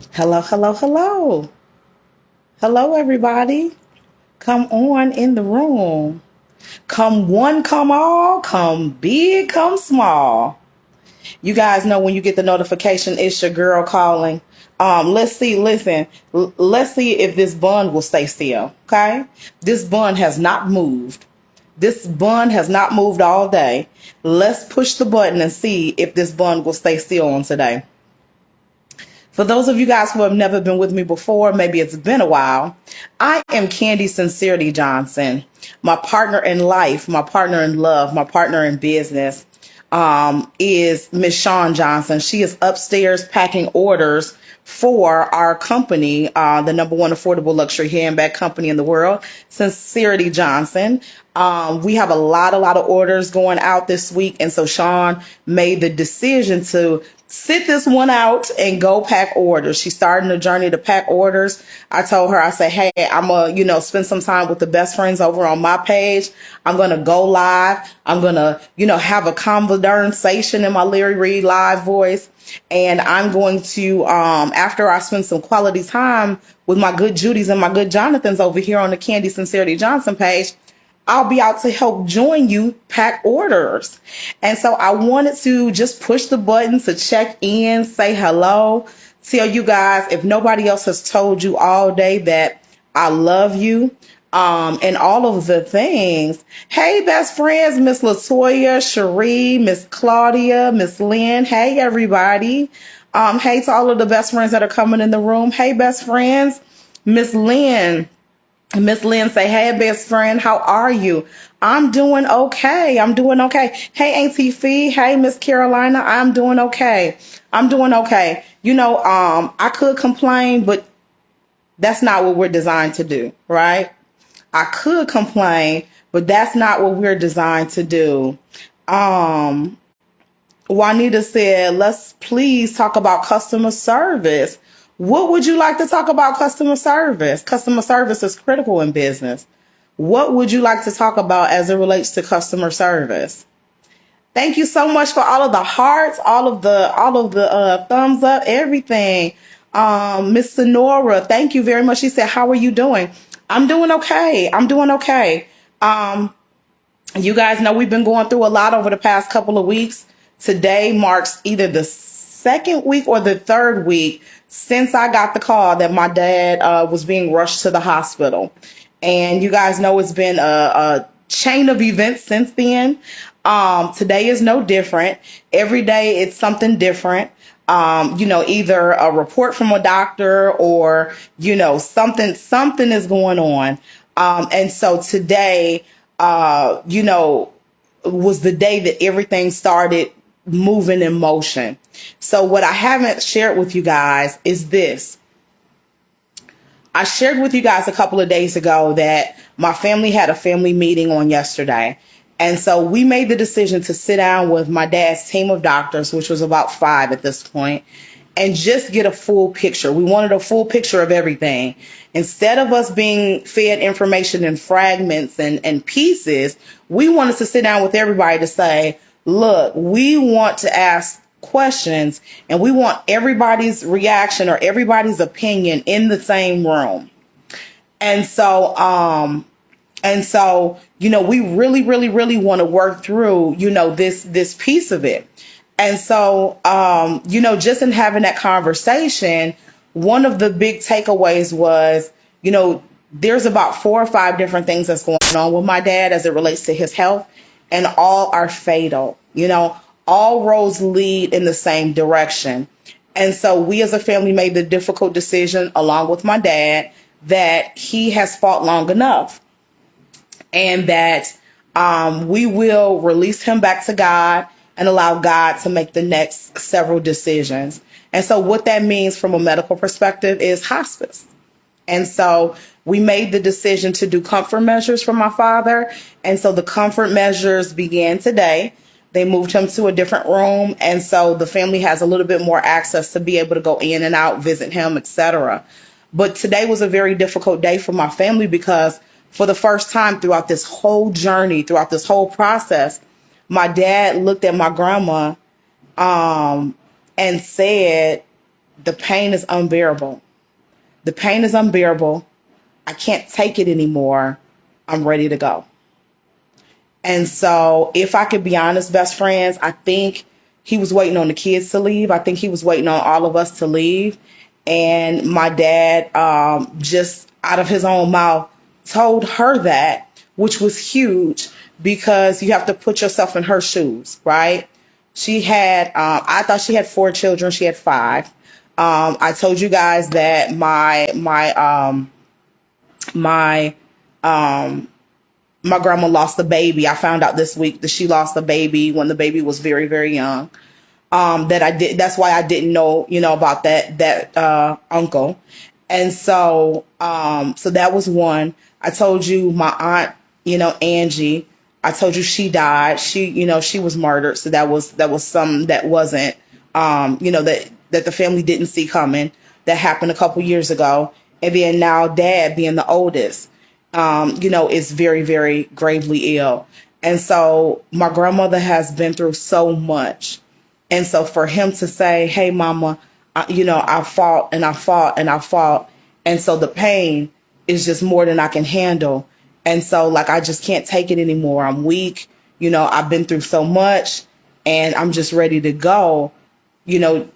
Hello, hello, hello. Hello, everybody. Come on in the room. Come one, come all, come big, come small. You guys know when you get the notification, it's your girl calling. Let's see, listen, let's see if this bun will stay still, okay? This bun has not moved. This bun has not moved all day. Let's push the button and see if this bun will stay still on today. For those of you guys who have never been with me before, maybe it's been a while, I am Candy Sincerity Johnson, my partner in life, my partner in love, my partner in business is Miss Shawn Johnson. She is upstairs packing orders for our company, the number one affordable luxury handbag company in the world, Sincerity Johnson. We have a lot of orders going out this week. And so Shawn made the decision to sit this one out and go pack orders. She's starting the journey to pack orders. I told her, I said, hey, I'm going to, spend some time with the best friends over on my page. I'm going to go live. I'm going to, have a conversation in my Larry Reid live voice. And I'm going to, after I spend some quality time with my good Judys and my good Jonathans over here on the Candy Sincerity Johnson page, I'll be out to help join you pack orders. And so I wanted to just push the button to check in, say hello, tell you guys, if nobody else has told you all day, that I love you, and all of the things. Hey, best friends, Miss Latoya, Cherie, Miss Claudia, Miss Lynn. Hey, everybody. Hey to all of the best friends that are coming in the room. Hey, best friends, Miss Lynn. Miss Lynn say, hey, best friend, how are you? I'm doing okay. I'm doing okay. Hey, Auntie Fee. Hey, Miss Carolina. I'm doing okay. I'm doing okay. I could complain, but that's not what we're designed to do, right? I could complain, but that's not what we're designed to do. Juanita said, let's please talk about customer service. What would you like to talk about customer service? Customer service is critical in business. What would you like to talk about as it relates to customer service? Thank you so much for all of the hearts, all of the thumbs up, everything. Miss Sonora, thank you very much. She said, how are you doing? I'm doing okay. I'm doing okay. You guys know we've been going through a lot over the past couple of weeks. Today marks either the second week or the third week since I got the call that my dad was being rushed to the hospital. And you guys know it's been a chain of events since then. Today is no different. Every day it's something different. Either a report from a doctor or, something is going on. And so today, was the day that everything started moving in motion. So what I haven't shared with you guys is this. I shared with you guys a couple of days ago that my family had a family meeting on yesterday. And so we made the decision to sit down with my dad's team of doctors, which was about 5 at this point, and just get a full picture. We wanted a full picture of everything. Instead of us being fed information in fragments and pieces, we wanted to sit down with everybody to say, look, we want to ask questions and we want everybody's reaction or everybody's opinion in the same room. And so, we really want to work through, this piece of it. And so, just in having that conversation, one of the big takeaways was, there's about 4 or 5 different things that's going on with my dad as it relates to his health, and all are fatal. All roads lead in the same direction. And so we as a family made the difficult decision, along with my dad, that he has fought long enough and that we will release him back to God and allow God to make the next several decisions. And so what that means from a medical perspective is hospice. And so we made the decision to do comfort measures for my father. And so the comfort measures began today. They moved him to a different room. And so the family has a little bit more access to be able to go in and out, visit him, etc. But today was a very difficult day for my family because for the first time throughout this whole journey, throughout this whole process, my dad looked at my grandma and said, the pain is unbearable. The pain is unbearable. I can't take it anymore. I'm ready to go. And so, if I could be honest, best friends, I think he was waiting on the kids to leave. I think he was waiting on all of us to leave. And my dad, just out of his own mouth, told her that, which was huge because you have to put yourself in her shoes, right? She had, I thought she had 4 children. She had 5. I told you guys that my my grandma lost a baby. I found out this week that she lost a baby when the baby was very, very young. That's why I didn't know, about that uncle. And so that was one. I told you my aunt, Angie, I told you she died. She was murdered. So that was something that wasn't, that the family didn't see coming. That happened a couple years ago. And then now dad being the oldest, is very, very gravely ill. And so my grandmother has been through so much. And so for him to say, hey, mama, I fought and I fought and I fought. And so the pain is just more than I can handle. And so I just can't take it anymore. I'm weak. I've been through so much and I'm just ready to go.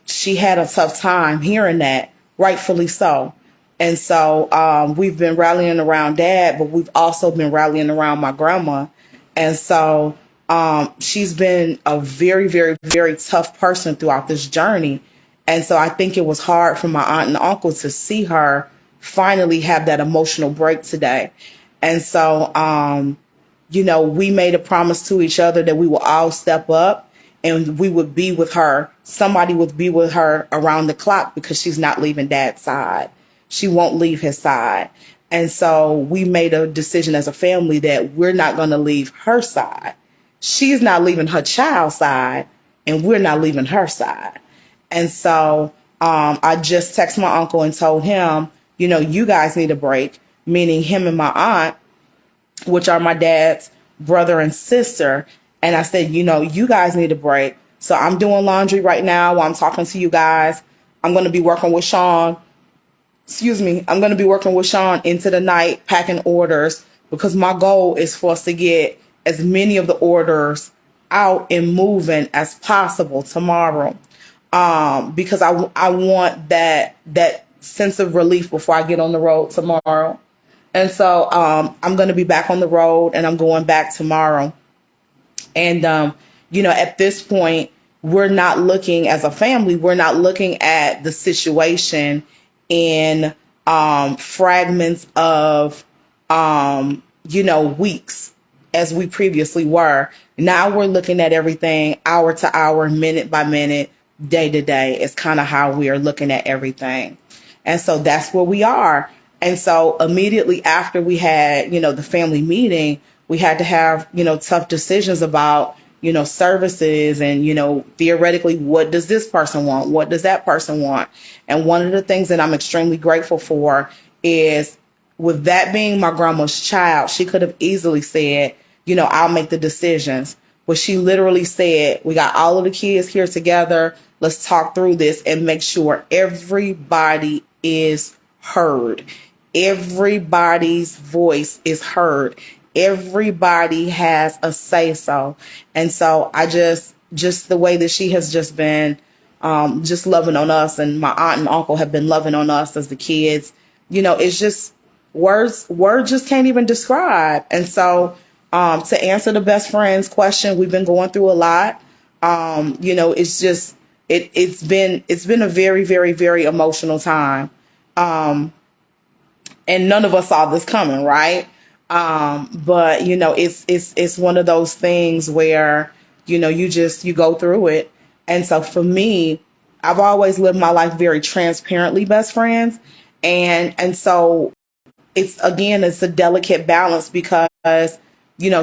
She had a tough time hearing that, rightfully so. And so we've been rallying around dad, but we've also been rallying around my grandma. And so she's been a very, very, very tough person throughout this journey. And so I think it was hard for my aunt and uncle to see her finally have that emotional break today. And so, we made a promise to each other that we will all step up and we would be with her. Somebody would be with her around the clock because she's not leaving dad's side. She won't leave his side. And so we made a decision as a family that we're not going to leave her side. She's not leaving her child's side, and we're not leaving her side. And so I just texted my uncle and told him, you guys need a break, meaning him and my aunt, which are my dad's brother and sister. And I said, you guys need a break. So I'm doing laundry right now while I'm talking to you guys. I'm going to be working with Sean. I'm going to be working with Sean into the night, packing orders, because my goal is for us to get as many of the orders out and moving as possible tomorrow. Because I want that sense of relief before I get on the road tomorrow. And so I'm going to be back on the road and I'm going back tomorrow. And, at this point, we're not looking as a family, we're not looking at the situation in fragments of, weeks as we previously were. Now we're looking at everything hour to hour, minute by minute, day to day. It's kind of how we are looking at everything. And so that's where we are. And so immediately after we had, the family meeting, we had to have, tough decisions about, services and, theoretically, what does this person want? What does that person want? And one of the things that I'm extremely grateful for is, with that being my grandma's child, she could have easily said, I'll make the decisions. But she literally said, we got all of the kids here together. Let's talk through this and make sure everybody is heard. Everybody's voice is heard. Everybody has a say so. And so I just the way that she has just been just loving on us, and my aunt and uncle have been loving on us as the kids, it's just words just can't even describe. And so to answer the best friends question, we've been going through a lot. It's just it's been a very, very, very emotional time. And none of us saw this coming, right? But it's one of those things where, you go through it. And so for me, I've always lived my life very transparently, best friends. And so it's a delicate balance because,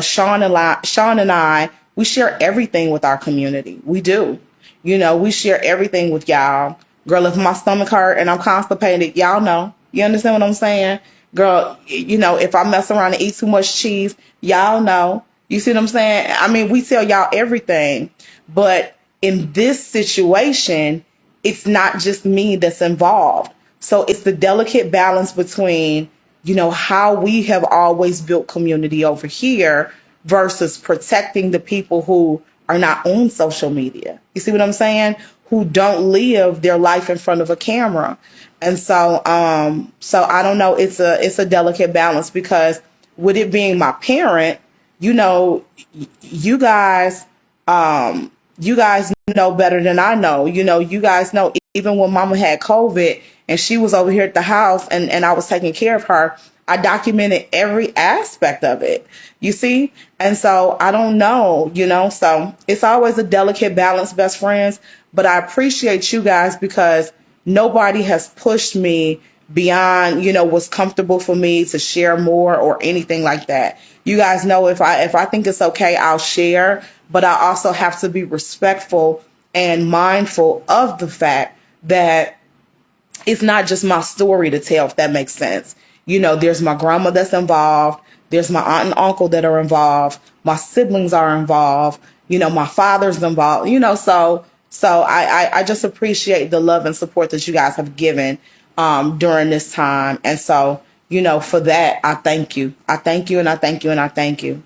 Sean and I, we share everything with our community. We do. We share everything with y'all. Girl, if my stomach hurt and I'm constipated, y'all know. You understand what I'm saying? Girl, if I mess around and eat too much cheese, y'all know. You see what I'm saying? I mean, we tell y'all everything. But in this situation, it's not just me that's involved. So it's the delicate balance between, how we have always built community over here versus protecting the people who are not on social media. You see what I'm saying? Who don't live their life in front of a camera. And so I don't know. It's a delicate balance because with it being my parent, you know, you guys, you guys know better than I know. You guys know even when mama had COVID and she was over here at the house and I was taking care of her, I documented every aspect of it, you see? And so I don't know, so it's always a delicate balance, best friends. But I appreciate you guys because nobody has pushed me beyond, what's comfortable for me to share more or anything like that. You guys know if I think it's okay, I'll share, but I also have to be respectful and mindful of the fact that it's not just my story to tell, if that makes sense. There's my grandma that's involved. There's my aunt and uncle that are involved. My siblings are involved. My father's involved, so I just appreciate the love and support that you guys have given during this time. And so, for that, I thank you. I thank you and I thank you and I thank you.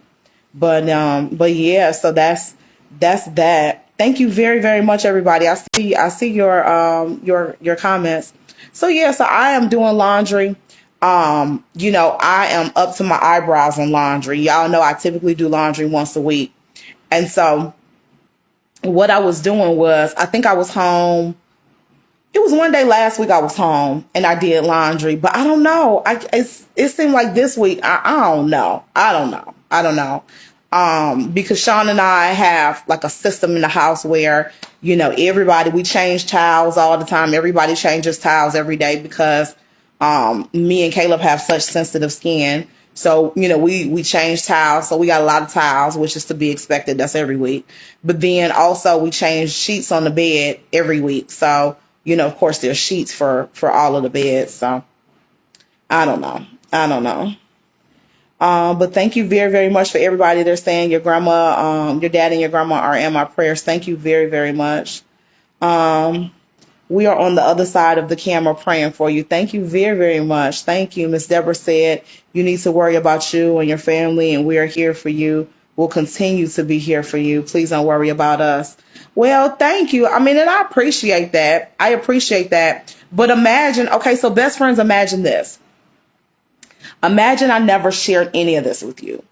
But yeah, so that's that. Thank you very, very much, everybody. I see your comments. So yeah, so I am doing laundry. I am up to my eyebrows in laundry. Y'all know I typically do laundry once a week. And so what I was doing was, I think I was home. It was one day last week I was home and I did laundry, but I don't know. It seemed like this week, I don't know. I don't know. Because Sean and I have like a system in the house where, we change towels all the time. Everybody changes towels every day because me and Caleb have such sensitive skin. So, we change towels. So we got a lot of towels, which is to be expected. That's every week. But then also we change sheets on the bed every week. So, of course there's sheets for all of the beds. So I don't know. But thank you very, very much for everybody. They're saying your grandma, your dad and your grandma are in my prayers. Thank you very, very much. We are on the other side of the camera praying for you. Thank you very, very much. Thank you. Miss Deborah said you need to worry about you and your family, and we are here for you. We'll continue to be here for you. Please don't worry about us. Well, thank you. I mean, and I appreciate that. But imagine, okay, so best friends, imagine this. Imagine I never shared any of this with you.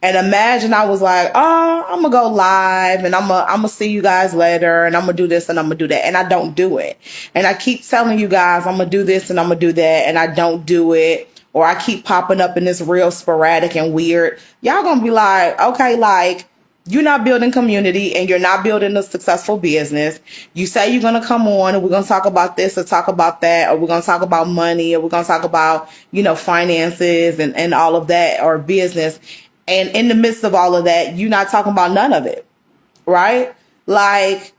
And imagine I was like, oh, I'm going to go live and I'm going to see you guys later and I'm going to do this and I'm going to do that. And I don't do it. And I keep telling you guys I'm going to do this and I'm going to do that. And I don't do it. Or I keep popping up in this real sporadic and weird. Y'all going to be like, okay, like, you're not building community and you're not building a successful business. You say you're going to come on and we're going to talk about this or talk about that, or we're going to talk about money, or we're going to talk about, finances and all of that, or business. And in the midst of all of that, you're not talking about none of it, right? Like,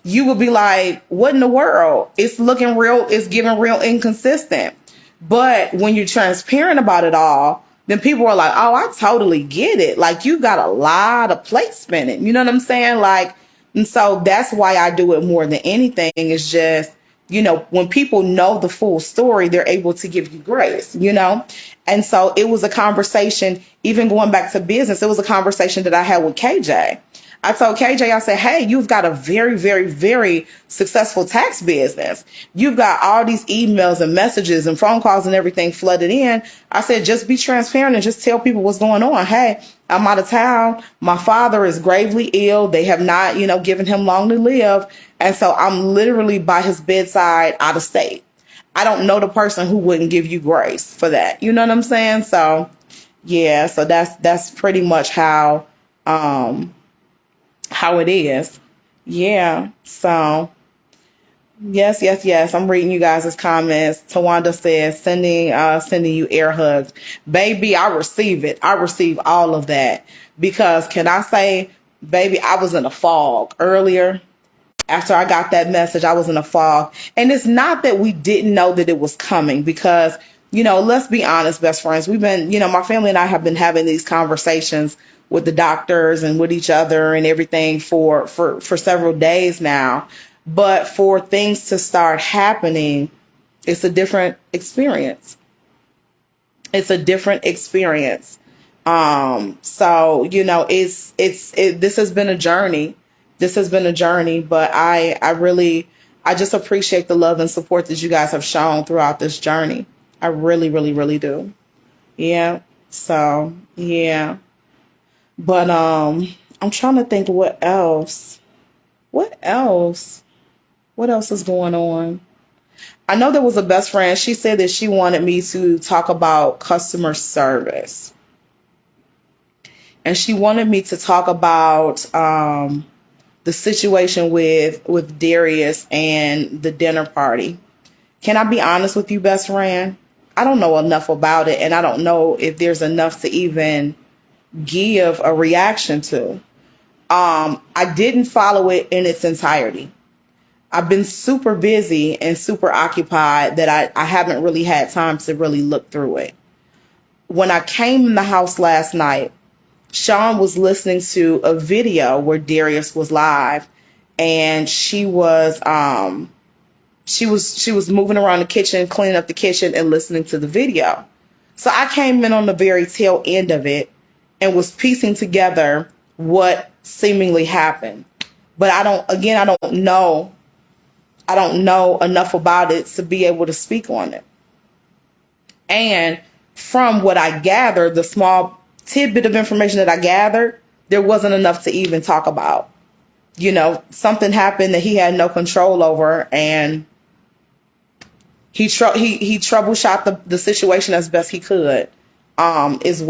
you would be like, what in the world? It's looking real, it's giving real inconsistent. But when you're transparent about it all, then people are like, oh, I totally get it. Like, you got a lot of plate spinning. You know what I'm saying? Like, and so that's why I do it more than anything. Is just, when people know the full story, they're able to give you grace, And so it was a conversation, even going back to business, it was a conversation that I had with KJ. I told KJ, I said, hey, you've got a very, very, very successful tax business. You've got all these emails and messages and phone calls and everything flooded in. I said, just be transparent and just tell people what's going on. Hey, I'm out of town. My father is gravely ill. They have not, given him long to live. And so I'm literally by his bedside out of state. I don't know the person who wouldn't give you grace for that. You know what I'm saying? So, yeah, so that's pretty much how it is. Yeah. So yes. I'm reading you guys' comments. Tawanda says, sending you air hugs. Baby, I receive it. I receive all of that. Because can I say, baby, I was in a fog earlier. After I got that message, I was in a fog. And it's not that we didn't know that it was coming because, let's be honest, best friends. We've been, my family and I have been having these conversations with the doctors and with each other and everything for several days now. But for things to start happening, it's a different experience. It's a different experience. So, you know, this has been a journey. This has been a journey, but I just appreciate the love and support that you guys have shown throughout this journey. I really, really, really do. Yeah. So, yeah. But, I'm trying to think what else. What else? What else is going on? I know there was a best friend. She said that she wanted me to talk about customer service. And she wanted me to talk about the situation with Darius and the dinner party. Can I be honest with you, best friend? I don't know enough about it, and I don't know if there's enough to even give a reaction to. I didn't follow it in its entirety. I've been super busy and super occupied that I haven't really had time to really look through it. When I came in the house last night, Sean was listening to a video where Darius was live, and she was moving around the kitchen, cleaning up the kitchen and listening to the video. So I came in on the very tail end of it and was piecing together what seemingly happened. But I don't know enough about it to be able to speak on it. And from what I gathered, the small tidbit of information that I gathered, there wasn't enough to even talk about. You know, something happened that he had no control over, and he troubleshot the situation as best he could. Is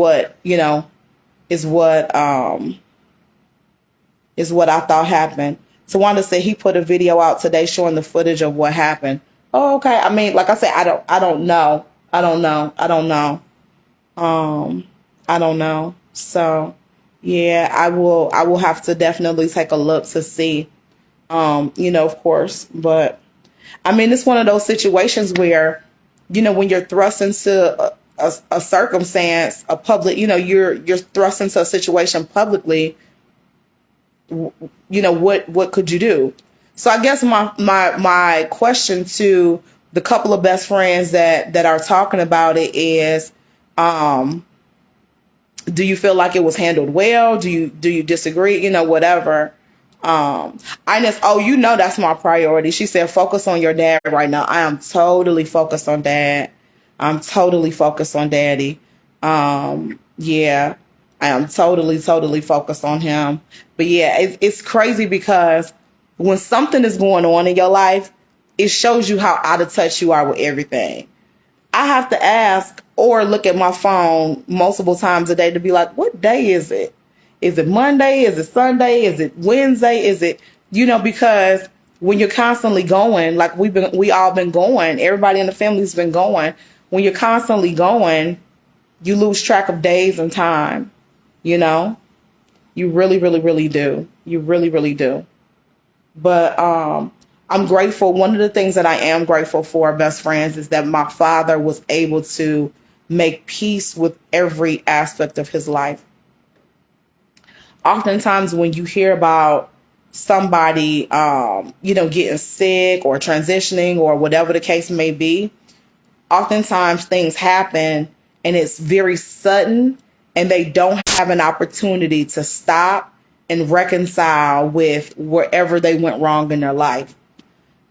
what I thought happened. Tawanda said he put a video out today showing the footage of what happened. Oh, okay. I mean, like I said, I don't know. I don't know. So yeah, I will have to definitely take a look to see, of course. But I mean, it's one of those situations where, when you're thrust into a circumstance, a public, you're thrust into a situation publicly, what could you do? So I guess my question to the couple of best friends that are talking about it is, do you feel like it was handled well? Do you disagree? Whatever. Ines, that's my priority. She said, focus on your dad right now. I am totally focused on dad. I'm totally focused on daddy. Yeah, I am totally focused on him. But yeah, it's crazy because when something is going on in your life, it shows you how out of touch you are with everything. I have to ask or look at my phone multiple times a day to be like, what day is it? Is it Monday? Is it Sunday? Is it Wednesday? Is it, because when you're constantly going, like we all been going, everybody in the family's been going. When you're constantly going, you lose track of days and time, You really, really, really do. You really, really do. But I'm grateful. One of the things that I am grateful for, best friends, is that my father was able to make peace with every aspect of his life. Oftentimes when you hear about somebody, getting sick or transitioning or whatever the case may be, oftentimes things happen and it's very sudden and they don't have an opportunity to stop and reconcile with wherever they went wrong in their life.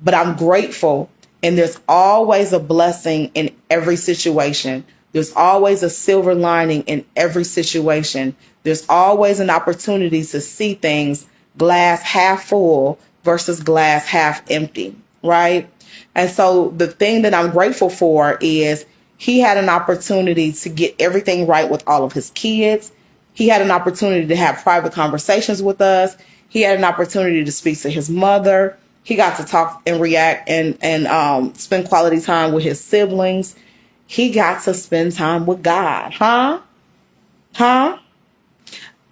But I'm grateful, and there's always a blessing in every situation. There's always a silver lining in every situation. There's always an opportunity to see things glass half full versus glass half empty, right? And so the thing that I'm grateful for is he had an opportunity to get everything right with all of his kids. He had an opportunity to have private conversations with us. He had an opportunity to speak to his mother. He got to talk and react and spend quality time with his siblings. He got to spend time with God. Huh?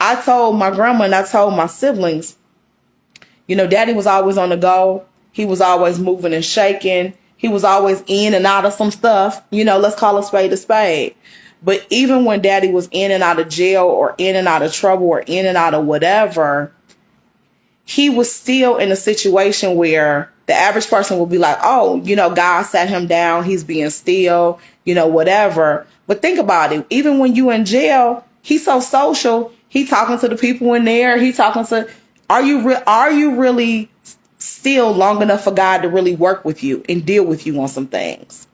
I told my grandma and I told my siblings, daddy was always on the go. He was always moving and shaking. He was always in and out of some stuff. Let's call a spade a spade. But even when daddy was in and out of jail or in and out of trouble or in and out of whatever, he was still in a situation where the average person will be like, oh, God sat him down. He's being still, whatever. But think about it. Even when you in jail, he's so social. He talking to the people in there. He talking to, are you really still long enough for God to really work with you and deal with you on some things?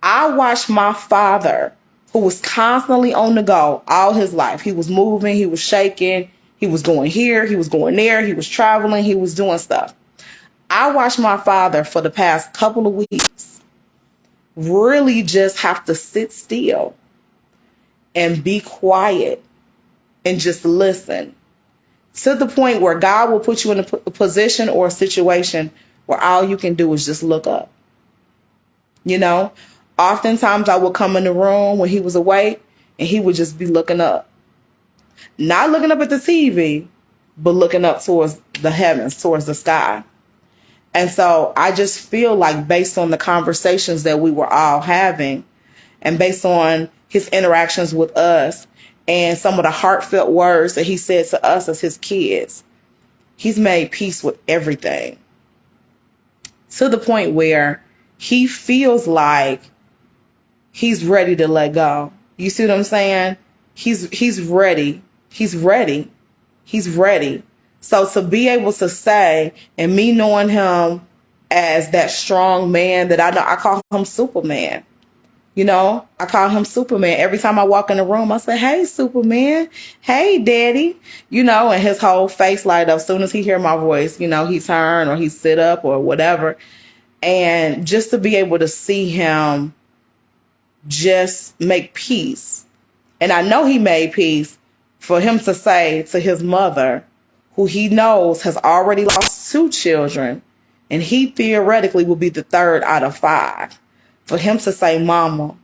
I watched my father, who was constantly on the go all his life. He was moving, he was shaking, he was going here, he was going there, he was traveling, he was doing stuff. I watched my father for the past couple of weeks really just have to sit still and be quiet and just listen, to the point where God will put you in a position or a situation where all you can do is just look up. Oftentimes I would come in the room when he was awake and he would just be looking up. Not looking up at the TV, but looking up towards the heavens, towards the sky. And so I just feel like, based on the conversations that we were all having and based on his interactions with us and some of the heartfelt words that he said to us as his kids, he's made peace with everything, to the point where he feels like he's ready to let go. You see what I'm saying? He's ready. He's ready. He's ready. So to be able to say, and me knowing him as that strong man that I know, I call him Superman. I call him Superman. Every time I walk in the room, I say, hey, Superman. Hey, Daddy. And his whole face light up. As soon as he hear my voice, he turn or he sit up or whatever. And just to be able to see him just make peace. And I know he made peace for him to say to his mother, who he knows has already lost 2 children, and he theoretically will be the 3rd out of 5. For him to say, Mama,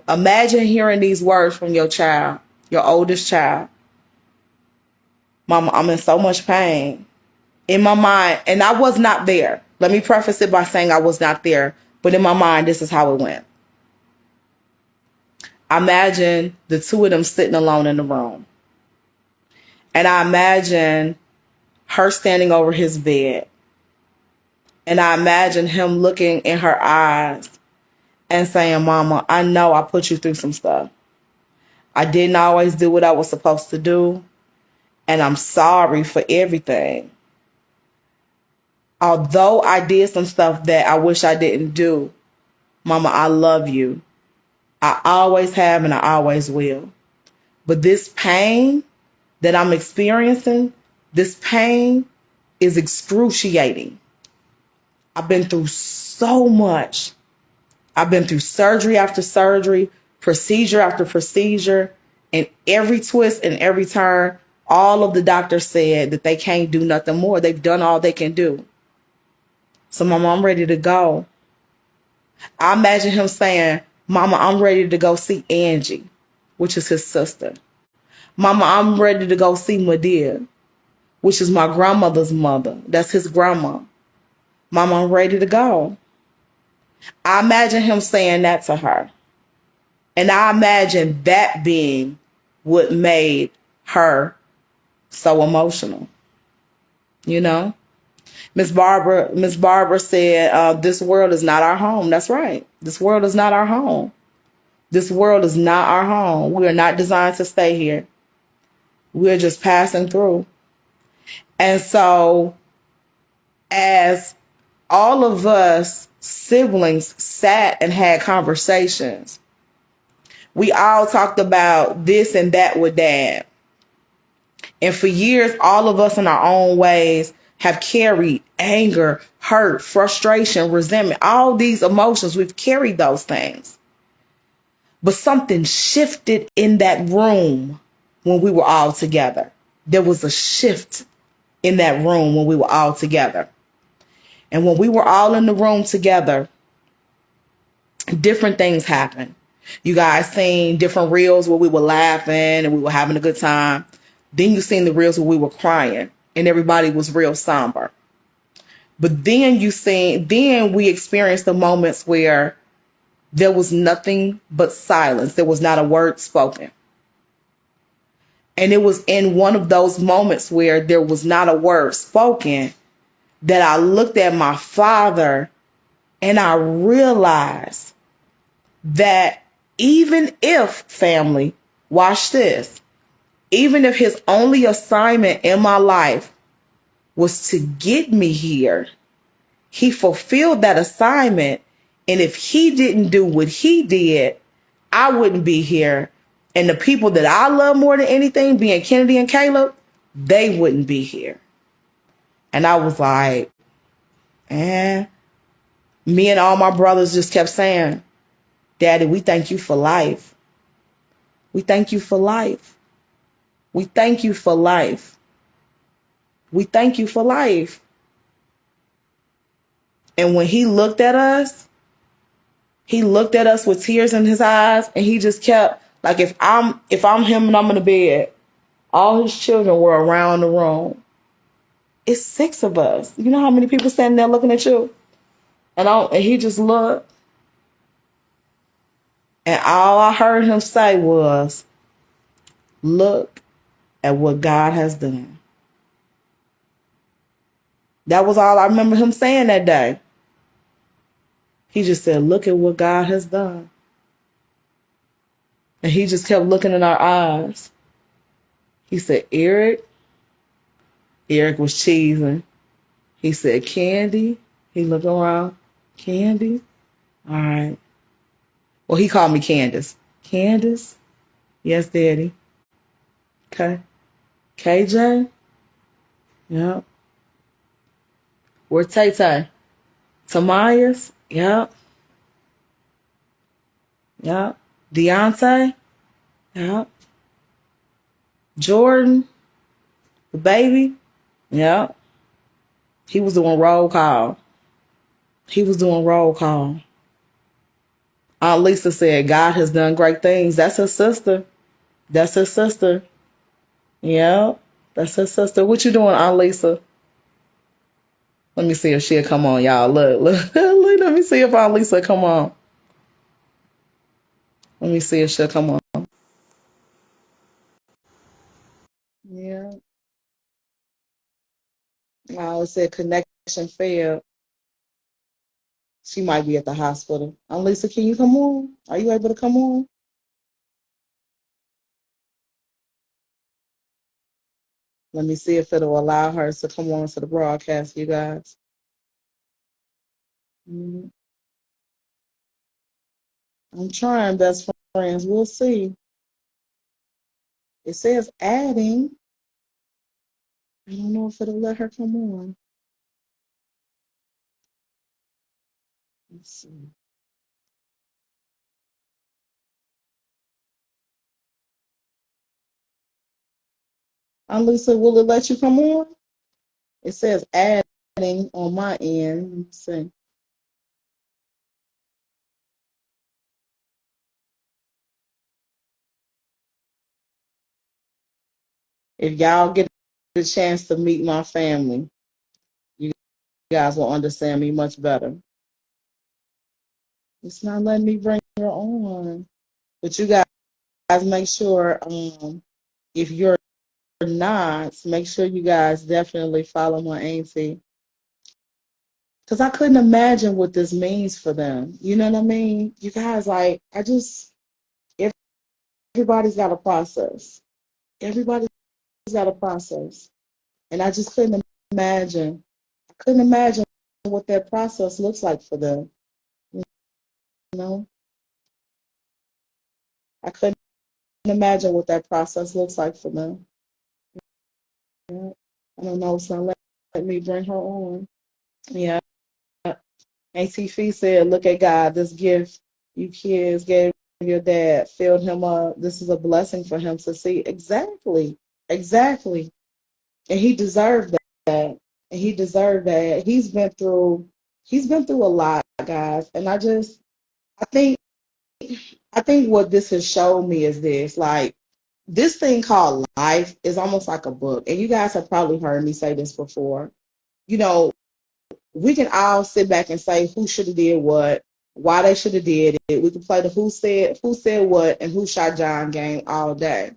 imagine hearing these words from your child, your oldest child. Mama, I'm in so much pain. In my mind, and I was not there. Let me preface it by saying I was not there. But in my mind, this is how it went. I imagine the 2 of them sitting alone in the room. And I imagine her standing over his bed. And I imagine him looking in her eyes and saying, Mama, I know I put you through some stuff. I didn't always do what I was supposed to do. And I'm sorry for everything. Although I did some stuff that I wish I didn't do, Mama, I love you. I always have and I always will. But this pain that I'm experiencing, this pain is excruciating. I've been through so much. I've been through surgery after surgery, procedure after procedure, and every twist and every turn, all of the doctors said that they can't do nothing more. They've done all they can do. So, Mama, I'm ready to go. I imagine him saying, Mama, I'm ready to go see Angie, which is his sister. Mama, I'm ready to go see Medea, which is my grandmother's mother. That's his grandma. Mama, I'm ready to go. I imagine him saying that to her. And I imagine that being what made her so emotional. Miss Barbara said, this world is not our home. That's right. This world is not our home. This world is not our home. We are not designed to stay here. We're just passing through. And so as all of us siblings sat and had conversations, we all talked about this and that with Dad. And for years, all of us in our own ways have carried anger, hurt, frustration, resentment, all these emotions. We've carried those things. But something shifted in that room when we were all together. There was a shift in that room when we were all together. And when we were all in the room together, different things happened. You guys seen different reels where we were laughing and we were having a good time. Then you seen the reels where we were crying and everybody was real somber. But then we experienced the moments where there was nothing but silence. There was not a word spoken. And it was in one of those moments where there was not a word spoken that I looked at my father and I realized that even if, family, watch this, even if his only assignment in my life was to get me here, he fulfilled that assignment. And if he didn't do what he did, I wouldn't be here. And the people that I love more than anything, being Kennedy and Caleb, they wouldn't be here. And I was like, eh. Me and all my brothers just kept saying, Daddy, we thank you for life. We thank you for life. We thank you for life. We thank you for life. And when he looked at us with tears in his eyes, and he just kept, like, if I'm him and I'm in the bed, all his children were around the room. It's 6 of us. You know how many people standing there looking at you? And he just looked. And all I heard him say was, look at what God has done. That was all I remember him saying that day. He just said, look at what God has done. And he just kept looking in our eyes. He said, Eric was cheesing. He said, Candy. He looked around. Candy? All right. Well, he called me Candace. Candace? Yes, Daddy. Okay. KJ? Yep. Where Tay Tay? Tamias? Yep. Yep. Deontay? Yep. Jordan? The baby? Yep. He was doing roll call. Aunt Lisa said, God has done great things. That's her sister. Yep. That's her sister. What you doing, Aunt Lisa? Let me see if she'll come on, y'all. Look. Let me see if Aunt Lisa come on. Let me see if she'll come on. Yeah. I said connection failed. She might be at the hospital. Aunt Lisa, can you come on? Are you able to come on? Let me see if it'll allow her to come on to the broadcast, you guys. I'm trying, best friends. We'll see. It says adding. I don't know if it'll let her come on. Let's see. Aunt Lisa, will it let you come on? It says adding on my end. Let me see. If y'all get the chance to meet my family, you guys will understand me much better. It's not letting me bring her on. But you guys make sure, if you're not, make sure you guys definitely follow my auntie. Because I couldn't imagine what this means for them. You know what I mean? You guys, like, everybody's got a process. Everybody's got a process. And I just couldn't imagine. I couldn't imagine what that process looks like for them. You know? I couldn't imagine what that process looks like for them. Yeah. I don't know. It's not let me bring her on. Yeah. Auntie Fee said, look at God, this gift you kids gave your dad filled him up. This is a blessing for him to see. Exactly. Exactly. And he deserved that. And he deserved that. He's been through a lot, guys. And I think I think what this has showed me is this, like, this thing called life is almost like a book. And you guys have probably heard me say this before. You know, we can all sit back and say who should have did what, why they should have did it. We can play the who said what and who shot John game all day.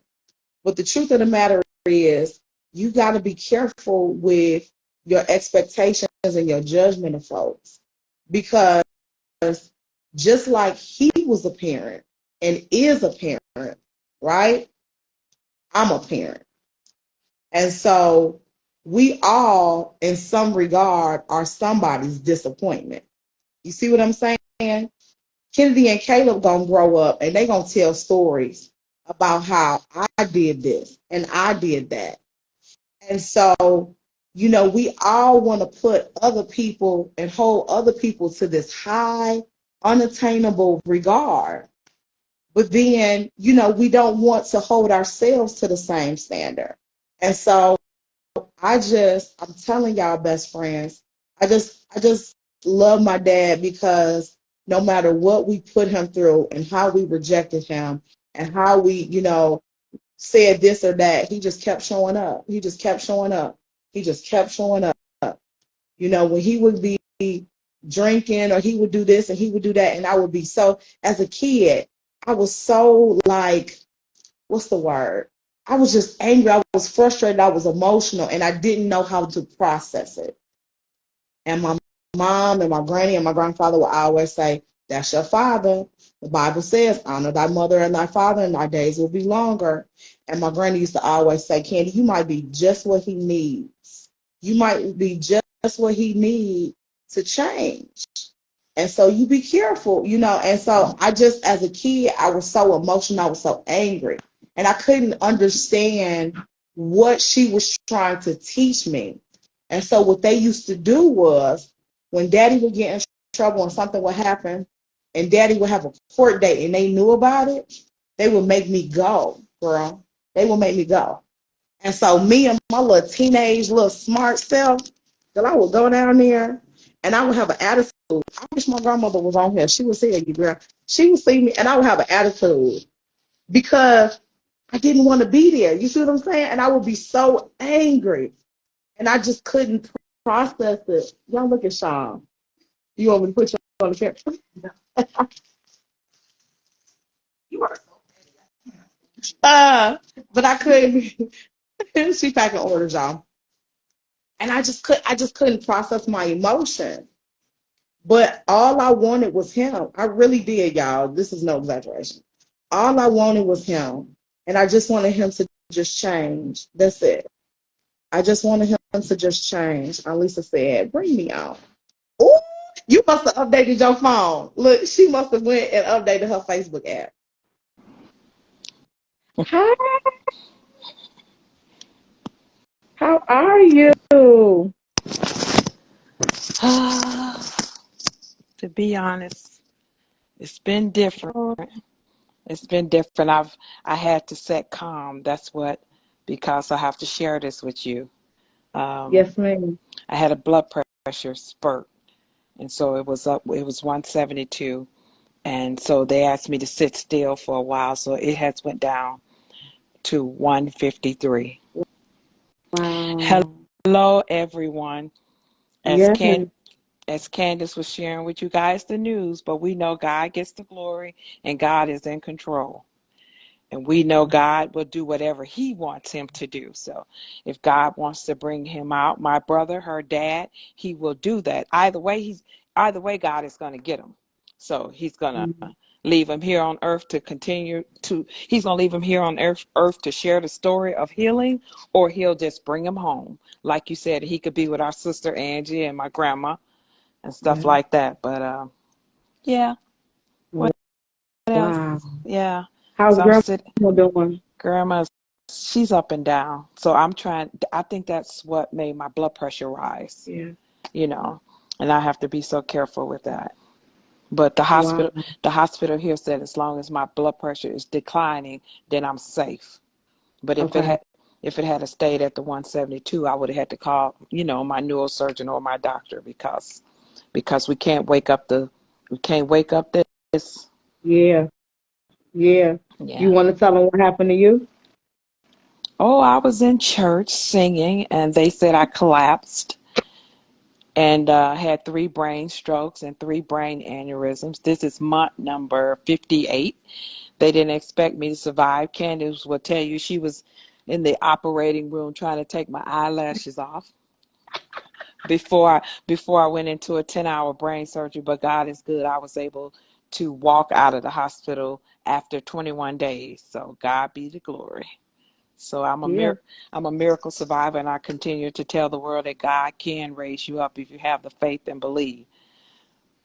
But the truth of the matter is, you got to be careful with your expectations and your judgment of folks. Because just like he was a parent and is a parent, right? I'm a parent. And so we all, in some regard, are somebody's disappointment. You see what I'm saying? Kennedy and Caleb gonna grow up and they gonna tell stories about how I did this and I did that. And so, we all want to put other people and hold other people to this high, unattainable regard. But then, we don't want to hold ourselves to the same standard. And so I'm telling y'all, best friends, I just love my dad because no matter what we put him through and how we rejected him and how we, said this or that, he just kept showing up. He just kept showing up. He just kept showing up. When he would be drinking or he would do this and he would do that, and I would be so, as a kid, I was so like, what's the word? I was just angry. I was frustrated. I was emotional, and I didn't know how to process it. And my mom and my granny and my grandfather would always say, "That's your father. The Bible says, honor thy mother and thy father, and thy days will be longer." And my granny used to always say, "Candy, you might be just what he needs. You might be just what he needs to change." And so you be careful, And so I just, as a kid, I was so emotional. I was so angry. And I couldn't understand what she was trying to teach me. And so what they used to do was when daddy would get in trouble and something would happen and daddy would have a court date and they knew about it, they would make me go, girl. They would make me go. And so me and my little teenage, little smart self, that I would go down there and I would have an attitude. I wish my grandmother was on here. She would see you, girl. She would see me and I would have an attitude because I didn't want to be there. You see what I'm saying? And I would be so angry. And I just couldn't process it. Y'all look at Sean. You want me to put you on the camera? You are so but I couldn't. She packing orders, y'all. And I just couldn't process my emotion. But all I wanted was him. I really did, y'all. This is no exaggeration. All I wanted was him. And I just wanted him to just change. That's it. I just wanted him to just change. Alisa said, "Bring me out." Ooh, you must have updated your phone. Look, she must have went and updated her Facebook app. Hi, how are you? To be honest, it's been different. It's been different. I had to set calm. That's what, because I have to share this with you. Um, Yes, ma'am. I had a blood pressure spurt, and so it was up. It was 172, and so they asked me to sit still for a while. So it has went down to 153. Wow. Hello, everyone. As Yes. Can as Candace was sharing with you guys the news, but we know God gets the glory and God is in control. And we know God will do whatever he wants him to do. So if God wants to bring him out, my brother, her dad, he will do that. Either way, God is going to get him. So he's going to leave him here on earth to he's going to leave him here on earth to share the story of healing, or he'll just bring him home. Like you said, he could be with our sister Angie and my grandma and stuff Yeah. like that. But yeah, what else? Wow. Yeah. How's So I'm grandma sitting. doing? Grandma's, she's up and down. So I think that's what made my blood pressure rise, Yeah. you know, and I have to be so careful with that. But Wow. the hospital here said as long as my blood pressure is declining, then I'm safe. But Okay. if it had stayed at the 172, I would have had to call, my neurosurgeon or my doctor because we can't wake up this. Yeah. Yeah. You Yeah. want to tell them what happened to you? Oh, I was in church singing and they said I collapsed. and had 3 brain strokes and 3 brain aneurysms. This is month number 58. They didn't expect me to survive. Candace will tell you she was in the operating room trying to take my eyelashes off before I went into a 10-hour brain surgery. But God is good. I was able to walk out of the hospital after 21 days. So God be the glory. So Yeah. I'm a miracle survivor, and I continue to tell the world that God can raise you up if you have the faith and believe.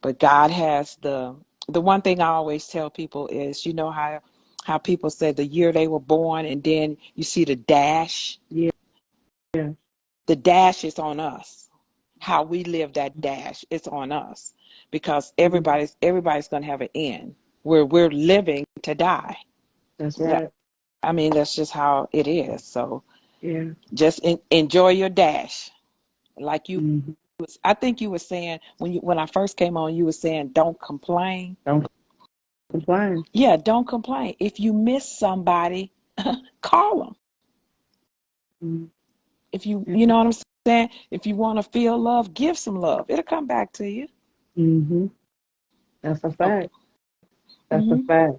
But God has the one thing I always tell people is, you know how people say the year they were born, and then you see the dash. Yeah. Yeah. The dash is on us. How we live that dash, it's on us, because Mhm. everybody's going to have an end. We're living to die. That's That, right. I mean, that's just how it is. So Yeah. just enjoy your dash. Like Hmm. I think you were saying when I first came on, you were saying don't complain. Don't complain. Yeah, don't complain. If you miss somebody, call them. Mhm. If you Yeah. know what I'm saying. If you want to feel love, give some love. It'll come back to you. Hmm. That's a Oh, fact. That's a mm-hmm. fact.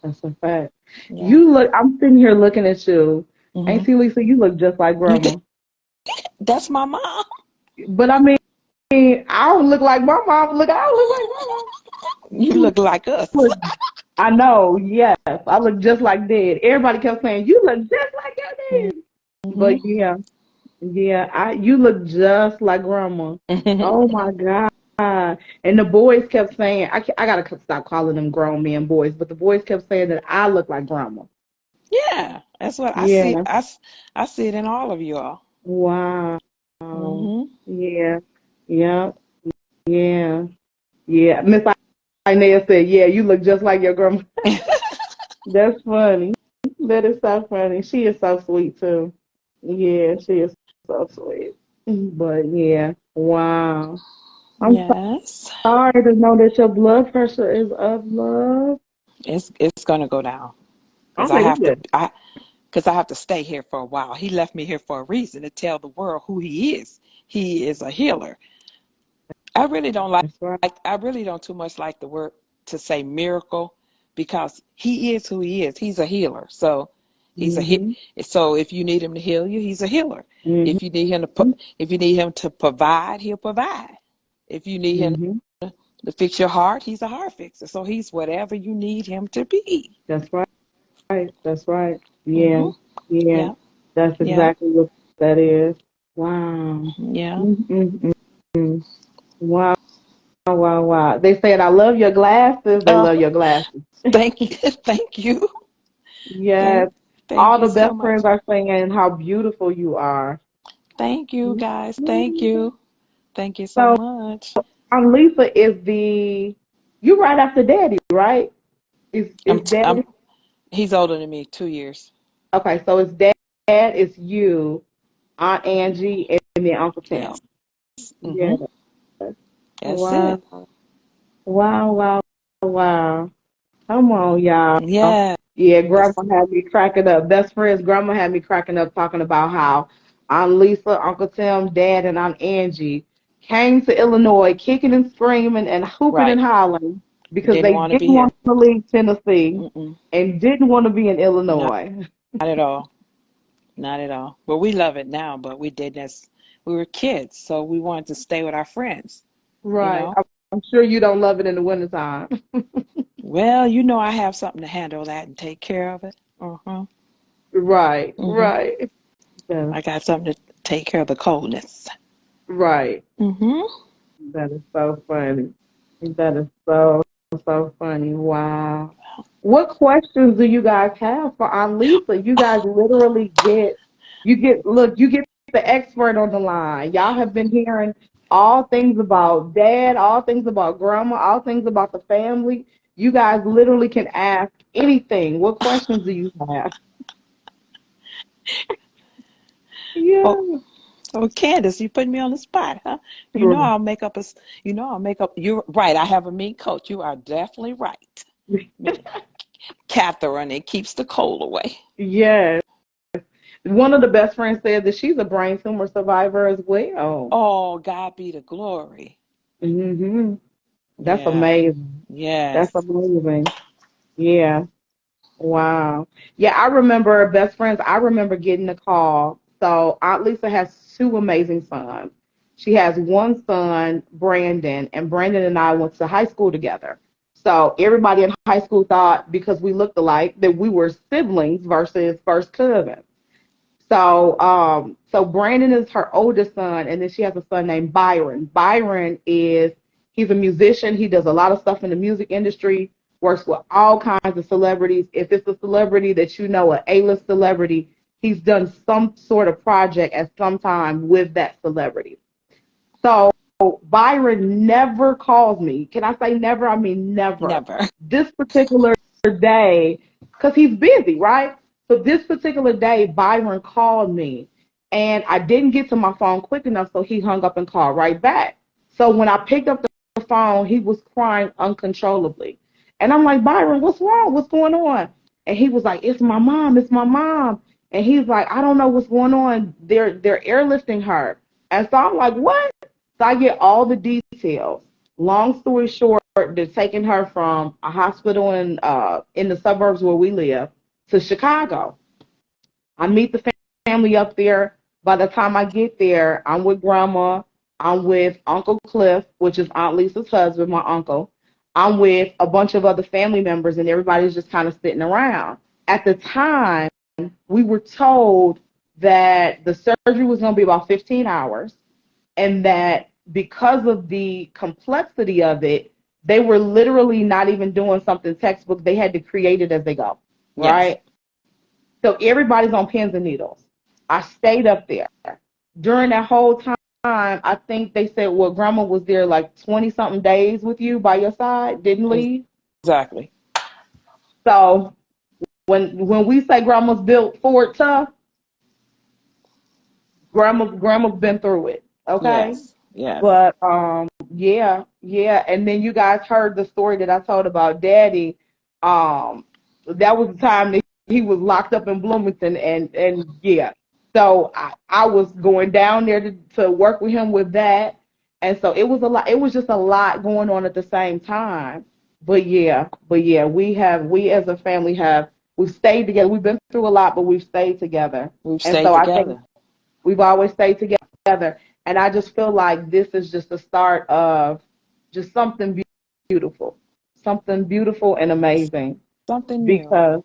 That's a fact. Yeah. You look. I'm sitting here looking at you. Mm-hmm. Auntie Lisa, you look just like grandma. That's my mom. But I mean, I don't look like my mom. Look, I don't look like my mom. You You look like us. look. I know. Yes, I look just like Dad. Everybody kept saying you look just like your dad. Mm-hmm. But yeah, yeah. You look just like grandma. Oh my God. And the boys kept saying, I gotta stop calling them grown men boys, but the boys kept saying that I look like grandma. Yeah, that's what I see. Yeah. I see it in all of you all. Wow. Mm-hmm. Yeah. Yeah. Yeah. Yeah. Miss Inez said, yeah, you look just like your grandma. That's funny. That is so funny. She is so sweet too. Yeah, she is so sweet. But yeah, wow. I'm Yes, sorry to know that your blood pressure is up, love. it's gonna go down because I Okay, have to. good. Because I have to stay here for a while. He left me here for a reason, to tell the world who he is. He is a healer. I really don't That's right. I really don't too much like the word to say miracle, because he is who he is. He's a healer. So he's a hit. Mm-hmm. So if you need him to heal you, he's a healer. Mm-hmm. If you need him to provide, he'll provide. If you need him Mm-hmm. to fix your heart, he's a heart fixer. So he's whatever you need him to be. That's right. That's right. Yeah. Mhm. Yeah. Yeah. That's Yeah. exactly what that is. Wow. Yeah. Mm-mm-mm. Wow. Wow. Wow. They said, I love your glasses. They love Oh, your glasses. thank you. Thank you. Yes. Thank thank All you the so best much. friends are saying how beautiful you are. Thank you guys. Thank you. Thank you so So, much. Lisa is you right after Daddy, right? Is I'm Daddy? He's older than me 2 years. Okay, so it's Dad, it's you, Aunt Angie, and then Uncle Tim. Yes. Yeah. Mhm. That's Wow. it. Wow, wow, wow. Come on, y'all. Yes. Yeah, Grandma had me cracking up. Best friends, Grandma had me cracking up talking about how Aunt Lisa, Uncle Tim, Dad, and Aunt Angie came to Illinois kicking and screaming and hooping and Right. hollering because Didn't they want to didn't be here. want to leave Tennessee Mm-mm. and didn't want to be in Not Illinois. at all. Not at all. But we love it now, but we didn't as we were kids, so we wanted to stay with our friends, you Right. know? I'm sure you don't love it in the wintertime. Well, I have something to handle that and take care of it. Uh-huh. Right, Mhm. right. Yeah, I got something to take care of the coldness. right. Mhm. That is so funny. That is so funny. Wow. What questions do you guys have for Aunt Lisa? You guys literally you get the expert on the line. Y'all have been hearing all things about dad, all things about grandma, all things about the family. You guys literally can ask anything. What questions do you have? Oh, Yeah. oh, Candace, you put me on the spot, huh? You know Right. I'll make up a. I'll make up. You're right. I have a mean coat. You are definitely right. Me, Catherine, it keeps the cold away. Yes. One of the best friends said that she's a brain tumor survivor as well. Oh, God be the glory. Hmm. That's Yeah. amazing. That's Yes. amazing. Yeah. Wow. Yeah, I remember best friends. I remember getting a call. So Aunt Lisa has two amazing sons. She has one son, Brandon, and Brandon and I went to high school together. So everybody in high school thought because we looked alike that we were siblings versus first cousins. So Brandon is her oldest son, and then she has a son named Byron. Byron is he's a musician. He does a lot of stuff in the music industry. Works with all kinds of celebrities. If it's a celebrity that you know, a A-list celebrity, he's done some sort of project at some time with that celebrity. So Byron never calls me. Can I say never? I mean never. Never. This particular day, because he's busy, right? So this particular day, Byron called me, and I didn't get to my phone quick enough, so he hung up and called right back. So when I picked up the phone, he was crying uncontrollably. And I'm like, Byron, what's wrong? What's going on? And he was like, it's my mom. It's my mom. And he's like, I don't know what's going on. They're airlifting her. And so I'm like, what? So I get all the details. Long story short, they're taking her from a hospital in the suburbs where we live to Chicago. I meet the family up there. By the time I get there, I'm with grandma. I'm with Uncle Cliff, which is Aunt Lisa's husband, my uncle. I'm with a bunch of other family members, and everybody's just kind of sitting around. At the time, we were told that the surgery was going to be about 15 hours and that because of the complexity of it, they were literally not even doing something textbook. They had to create it as they go, Yes. right? So everybody's on pins and needles. I stayed up there. During that whole time, I think they said, well, grandma was there like 20 something days with you by your side, didn't leave. Exactly. So when we say grandma's built Ford tough, grandma's been through it. Okay. Yes. Yes. But yeah, yeah. And then you guys heard the story that I told about Daddy. That was the time that he was locked up in Bloomington, and yeah. So I was going down there to work with him with that, and so it was a lot. It was just a lot going on at the same time. But yeah, we as a family we've stayed together. We've been through a lot, but we've stayed together, We've and stayed so I think together. we've always stayed together. And I just feel like this is just the start of just something beautiful and amazing. Something new. Because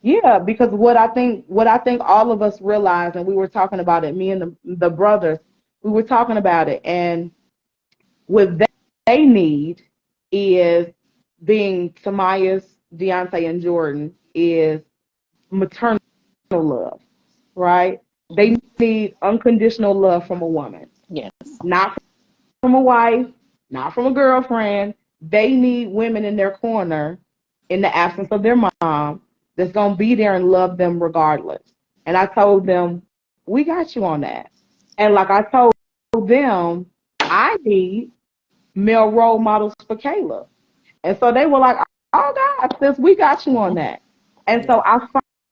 yeah, because what I think all of us realize, and we were talking about it, me and the brothers, we were talking about it, and what they need is being Tamias, Deontay, and Jordan is maternal love, right? They Hmm. need unconditional love from a woman, Yes. not from a wife, not from a girlfriend. They need women in their corner in the absence of their mom that's going to be there and love them regardless. And I told them, we got you on that. And like I told them, I need male role models for Caleb. And so they were like, oh God, sis, we got you on that. And Yeah. so I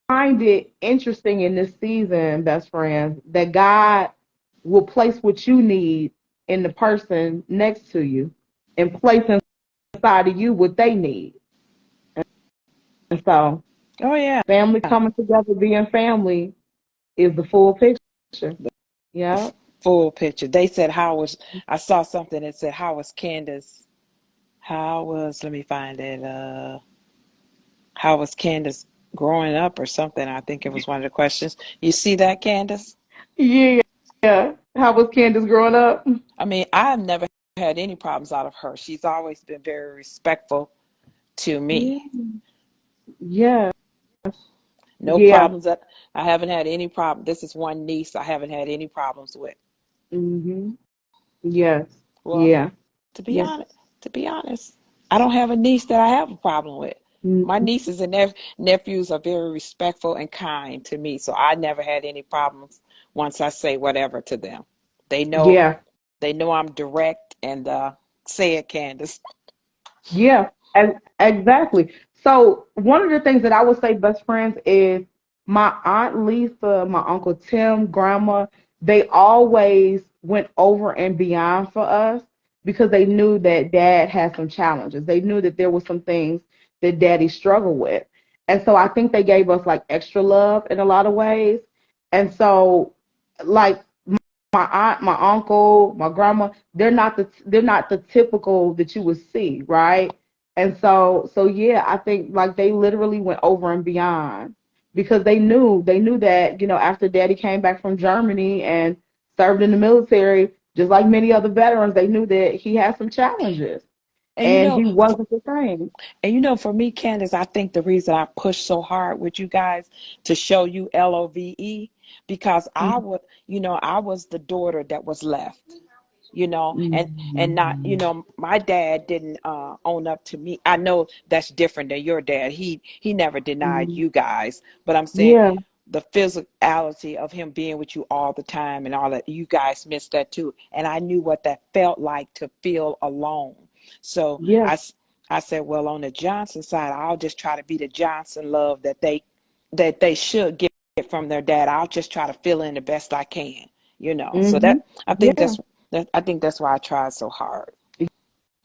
find it interesting in this season, best friends, that God will place what you need in the person next to you and place inside of you what they need. And so Oh yeah. family coming together, being family is the full picture. The Yeah. full picture. They said how was I saw something that said how was Candace how was let me find it how was Candace growing up or something. I think it was one of the questions. You see that, Candace? Yeah. How was Candace growing up? I mean, I've never had any problems out of her. She's always been very respectful to Yeah. me. Yeah. No Yeah. problems that I haven't had any problem. This is one niece I haven't had any problems with. Mhm. Yes. Well, Yeah. to be Yeah. honest, to be honest, I don't have a niece that I have a problem with. My Mhm. nieces and nephews are very respectful and kind to me, so I never had any problems once I say whatever to them. They know, Yeah. they know I'm direct and say it, Candace. Yeah, exactly. So one of the things that I would say, best friends, is My Aunt Lisa, my Uncle Tim, Grandma, they always went over and beyond for us because they knew that Dad had some challenges. They knew that there were some things that Daddy struggled with. And so I think they gave us like extra love in a lot of ways. And so, like, my aunt, my uncle, my grandma, they're not the typical that you would see, right? And so yeah, I think like they literally went over and beyond because they knew that, after Daddy came back from Germany and served in the military, just like many other veterans, they knew that he had some challenges And and he wasn't the same. for me, Candace, I think the reason I push so hard with you guys to show you LOVE, because I was the daughter that was left, and not, Mhm. my dad didn't own up to me. I know that's different than your dad. He never denied Mhm. you guys, but I'm saying Yeah, the physicality of him being with you all the time and all that, you guys missed that too. And I knew what that felt like to feel alone. So yeah. I said, well, on the Johnson side, I'll just try to be the Johnson love that they should get from their dad. I'll just try to fill in the best I can. So Mhm. that I think Yeah. that's why I tried so hard.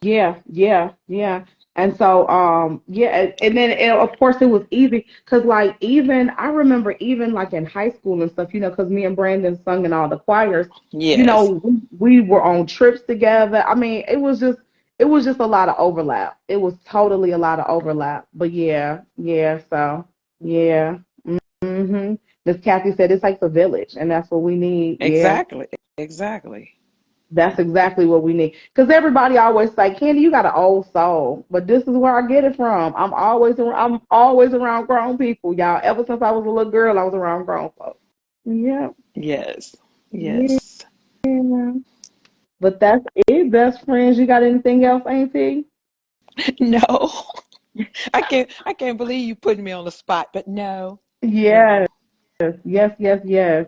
Yeah, yeah, yeah. And so, yeah, and then of course it was easy because, like, even I remember, even like in high school and stuff, because me and Brandon sung in all the choirs. Yes, We were on trips together. I mean, it was just a lot of overlap. It was totally a lot of overlap. But yeah, yeah. So yeah. Mm-hmm. Miss Kathy said it's like the village, and that's what we need. Yeah. exactly, exactly. That's exactly what we need. Because everybody always say, Candy, you got an old soul. But this is where I get it from. I'm always around grown people, y'all. Ever since I was a little girl, I was around grown folks. Yeah, Yes, yeah. yes. But that's it, best friends. You got anything else, Auntie? No, I can't believe you putting me on the spot, but no, Yes, no. yes, yes, yes.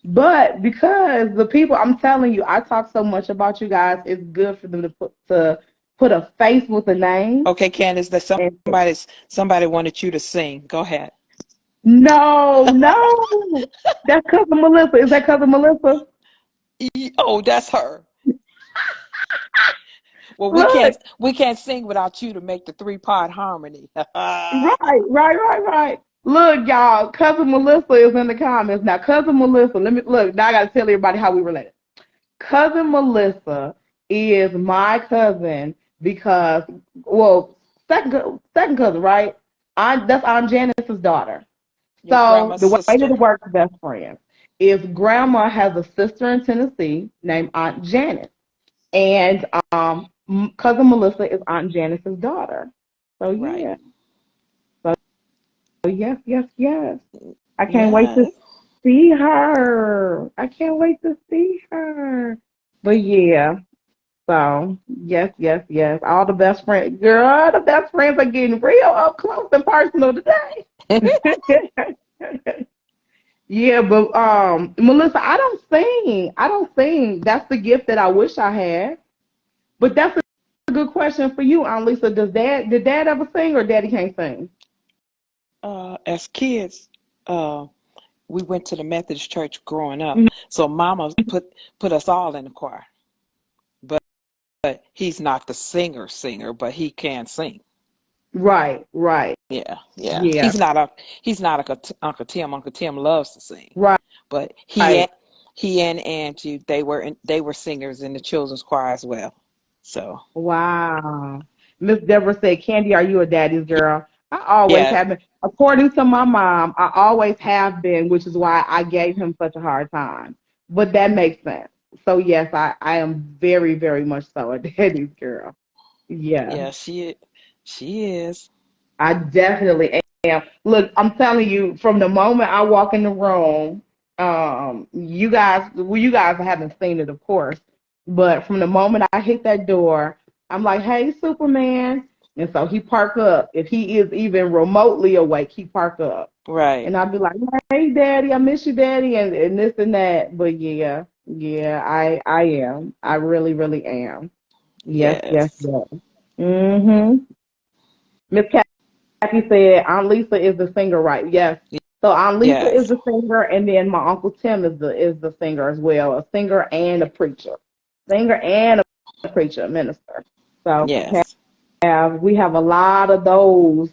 But because the people, I'm telling you, I talk so much about you guys, it's good for them to put a face with a name. Okay, Candace, that And somebody wanted you to sing. Go ahead. no, no. That's cousin Melissa. Is that cousin Melissa? Oh, that's her. Well, we Look, can't we can't sing without you to make the three-part harmony. right. Look, y'all, cousin Melissa is in the comments. Now, cousin Melissa, let me look. Now I gotta tell everybody how we related. Cousin Melissa is my cousin because, well, second cousin, right? That's Aunt Janice's daughter. Your So grandma's the way that sister. it works, best friends, is Grandma has a sister in Tennessee named Aunt Janice. And cousin Melissa is Aunt Janice's daughter. So Right. yeah. So yes, yes, yes. I can't wait to Yes. see her. I can't wait to see her. But yeah. So yes, yes, yes. All the best friends, girl. The best friends are getting real up close and personal today. Yeah, but Melissa, I don't sing. I don't sing. That's the gift that I wish I had. But that's a good question for you, Aunt Lisa. Did dad ever sing or daddy can't sing? As kids, uh, we went to the Methodist church growing up. Mhm. So Mama put us all in the choir. But he's not the singer, but he can sing. Right, right. Yeah, yeah. Yeah. He's not Uncle Tim. Uncle Tim loves to sing, Right. but he and Angie, they were singers in the children's choir as well. So Wow. Miss Deborah said, Candy, are you a daddy's girl? I always yeah, have been. According to my mom, I always have been, which is why I gave him such a hard time. But that makes sense. So yes, I am very, very much so a daddy's girl. Yeah. yeah. She is. I definitely am. Look, I'm telling you, from the moment I walk in the room, you guys haven't seen it, of course, but from the moment I hit that door, I'm like, "Hey, Superman!" And so he park up. If he is even remotely awake, he park up, Right. and I'll be like, "Hey, Daddy, I miss you, Daddy," and this and that. But yeah, yeah, I am. I really, really am. Yes, yes, Yes. yes. Mhm. Miss Kathy said Aunt Lisa is the singer, right? Yes. So Aunt Lisa is Yes. the singer, and then my Uncle Tim is the singer as well, a singer and a preacher, singer and a preacher, a minister. So Yes. we have a lot of those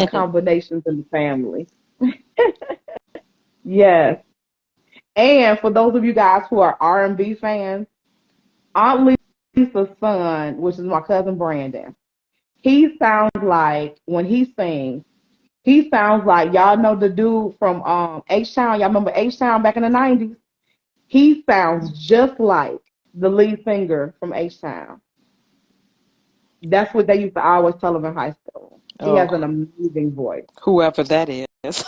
combinations in the family. Yes, and for those of you guys who are R&B fans, Aunt Lisa's son, which is my cousin Brandon, he sounds like when he sings. He sounds like y'all know the dude from H Town. Y'all remember H Town back in the 90s? He sounds just like the lead singer from H Town. That's what they used to always tell him in high school. He has an Oh, amazing voice. whoever that is.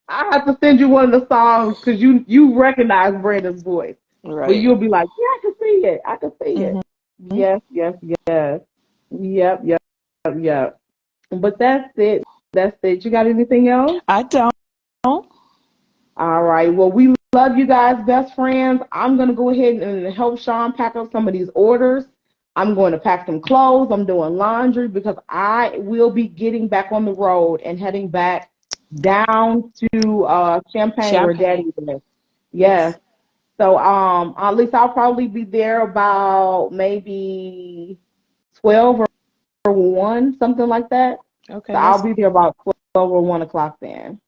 I have to send you one of the songs because you recognize Brandon's voice, but Right. you'll be like, yeah, I can see it. I can see it. Hmm. Yes, yes, yes. Yep, yep, yep. But that's it. That's it. You got anything else? I don't. All right. Well, we love you guys, best friends. I'm going to go ahead and help Sean pack up some of these orders. I'm going to pack some clothes. I'm doing laundry because I will be getting back on the road and heading back down to Champagne where Champagne. Daddy lives. Yes. Yes. So at least I'll probably be there about maybe 12 or 1, something like that. Okay, So I'll be there about 12 or 1 o'clock then.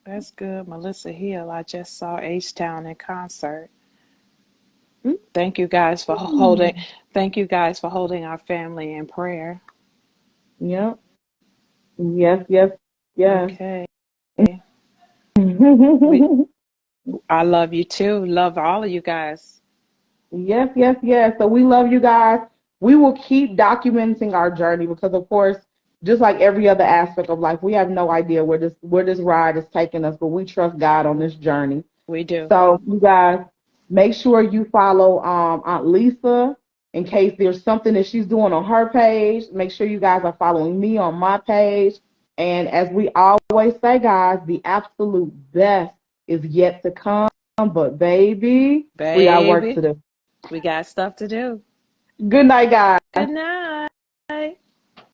that's good. Melissa Hill. I just saw H Town in concert. Thank you guys for holding. Mm. Thank you guys for holding our family in prayer. Yep. Yes, yes, yes. Okay. We. I love you too. Love all of you guys. Yes, yes, yes. So we love you guys. We will keep documenting our journey because, of course, just like every other aspect of life, we have no idea where this ride is taking us, but we trust God on this journey. We do. So you guys, make sure you follow Aunt Lisa in case there's something that she's doing on her page. Make sure you guys are following me on my page. And as we always say, guys, the absolute best is yet to come. But baby, we got work to Baby, do. we got stuff to do. Good night, guys. Good night.